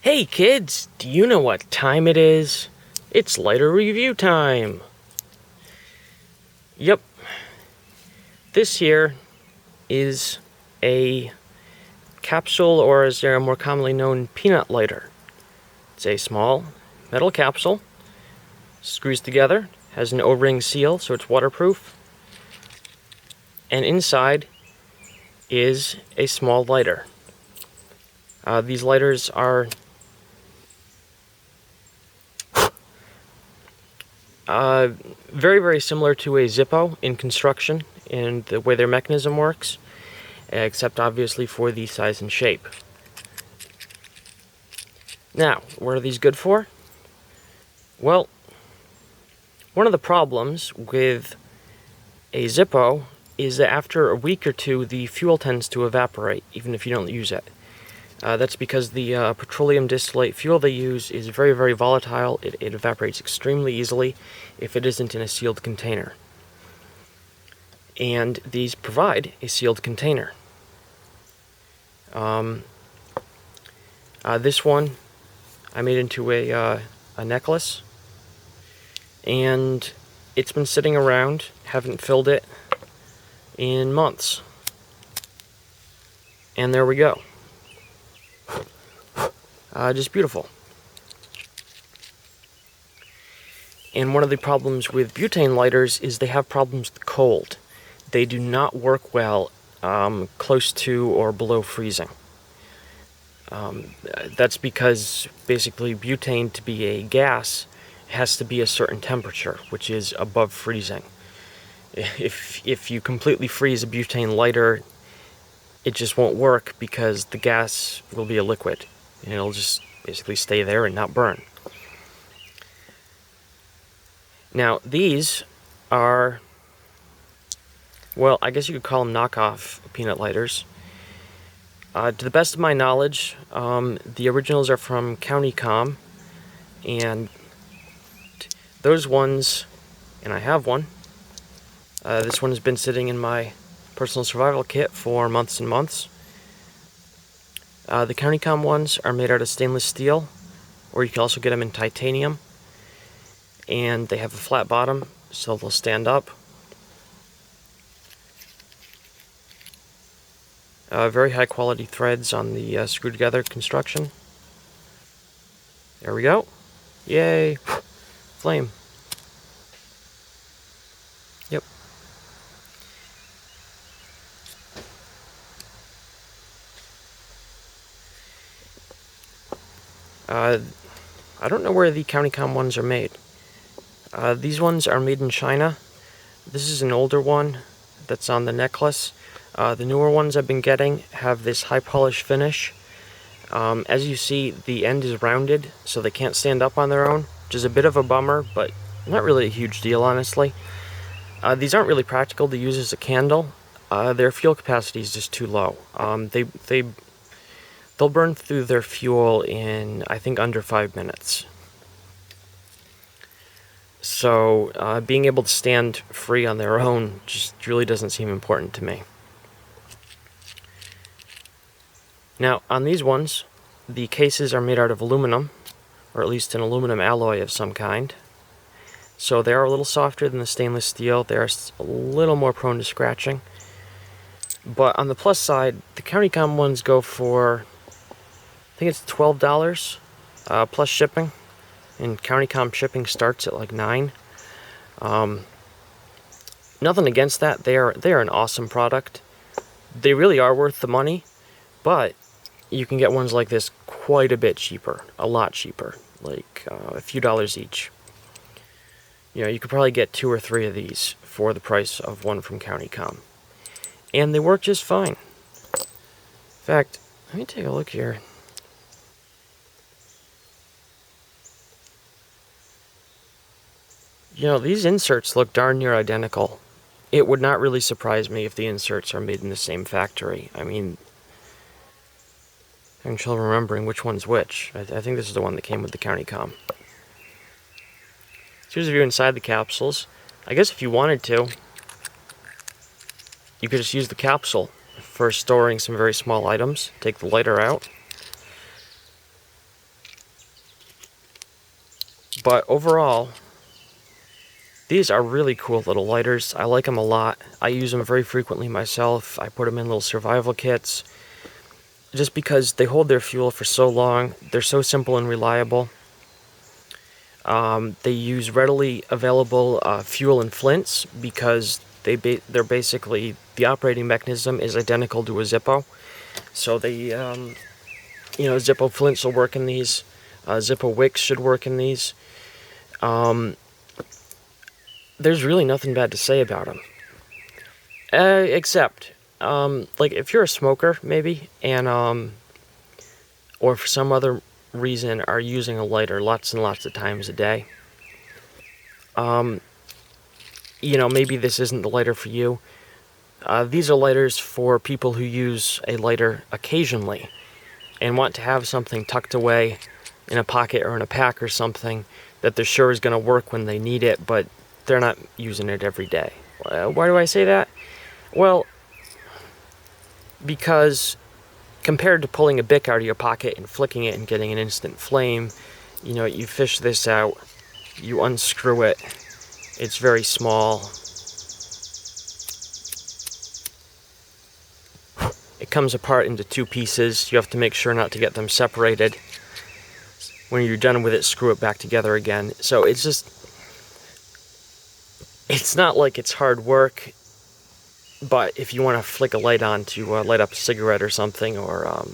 Hey kids, do you know what time it is? It's lighter review time. Yep, this here is a capsule, or as they're more commonly known, peanut lighter. It's a small metal capsule, screws together, has an O-ring seal so it's waterproof, and inside is a small lighter. These lighters are very, very similar to a Zippo in construction and the way their mechanism works, except obviously for the size and shape. Now, what are these good for? Well, one of the problems with a Zippo is that after a week or two, the fuel tends to evaporate, even if you don't use it. That's because the petroleum distillate fuel they use is very, very volatile. It evaporates extremely easily if it isn't in a sealed container. And these provide a sealed container. This one I made into a necklace, and it's been sitting around, haven't filled it in months. And there we go. Just beautiful. And one of the problems with butane lighters is they have problems with cold. They do not work well close to or below freezing. That's because basically butane, to be a gas, has to be a certain temperature, which is above freezing. If you completely freeze a butane lighter, it just won't work because the gas will be a liquid and it'll just basically stay there and not burn. Now, these are, well, I guess you could call them knockoff peanut lighters. To the best of my knowledge, the originals are from CountyCom, and those ones, and I have one. This one has been sitting in my personal survival kit for months and months. The CountyCom ones are made out of stainless steel, or you can also get them in titanium, and they have a flat bottom, so they'll stand up. Very high quality threads on the screw together construction. There we go. Yay! Flame. Yep. I don't know where the CountyCom ones are made. These ones are made in China. This is an older one that's on the necklace. The newer ones I've been getting have this high polish finish. As you see, the end is rounded, so they can't stand up on their own, which is a bit of a bummer, but not really a huge deal, honestly. These aren't really practical to use as a candle. Their fuel capacity is just too low. They'll burn through their fuel in, I think, under 5 minutes. So being able to stand free on their own just really doesn't seem important to me. Now, on these ones, the cases are made out of aluminum, or at least an aluminum alloy of some kind. So they are a little softer than the stainless steel. They are a little more prone to scratching. But on the plus side, the CountyCom ones go for, I think it's $12 plus shipping. And CountyCom shipping starts at like $9. Nothing against that. They are an awesome product. They really are worth the money, but you can get ones like this quite a bit cheaper, a lot cheaper, like a few dollars each. You know, you could probably get 2 or 3 of these for the price of one from CountyCom. And they work just fine. In fact, let me take a look here. You know, these inserts look darn near identical. It would not really surprise me if the inserts are made in the same factory. I mean, I'm still remembering which one's which. I think this is the one that came with the CountyCom. Here's a view inside the capsules. I guess if you wanted to, you could just use the capsule for storing some very small items. Take the lighter out. But overall, these are really cool little lighters. I like them a lot. I use them very frequently myself. I put them in little survival kits just because they hold their fuel for so long. They're so simple and reliable. They use readily available fuel and flints because they're basically, the operating mechanism is identical to a Zippo. So they, Zippo flints will work in these. Zippo wicks should work in these. There's really nothing bad to say about them. Except, like, if you're a smoker, maybe, and, or for some other reason are using a lighter lots and lots of times a day, maybe this isn't the lighter for you. These are lighters for people who use a lighter occasionally and want to have something tucked away in a pocket or in a pack or something that they're sure is going to work when they need it, but they're not using it every day. Why do I say that? Well, because compared to pulling a Bic out of your pocket and flicking it and getting an instant flame, you fish this out, you unscrew it, it's very small. It comes apart into two pieces. You have to make sure not to get them separated. When you're done with it, screw it back together again. So it's not like it's hard work, but if you want to flick a light on to light up a cigarette or something, or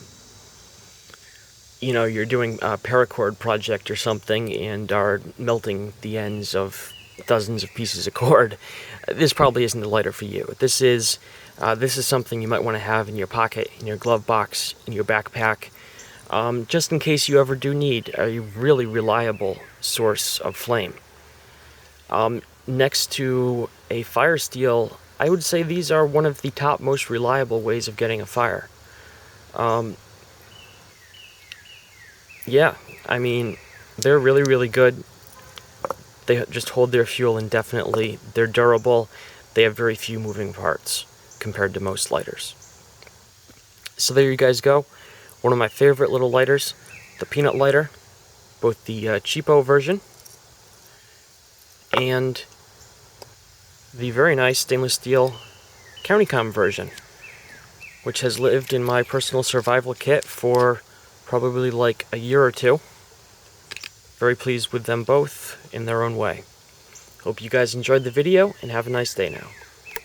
you're doing a paracord project or something and are melting the ends of dozens of pieces of cord, this probably isn't the lighter for you. This is something you might want to have in your pocket, in your glove box, in your backpack, just in case you ever do need a really reliable source of flame. Next to a fire steel, I would say these are one of the top most reliable ways of getting a fire. Yeah, I mean, they're really, really good. They just hold their fuel indefinitely. They're durable. They have very few moving parts compared to most lighters. So there you guys go. One of my favorite little lighters, the peanut lighter, both the cheapo version and the very nice stainless steel CountyCom version, which has lived in my personal survival kit for probably like a year or two. Very pleased with them both in their own way. Hope you guys enjoyed the video and have a nice day now.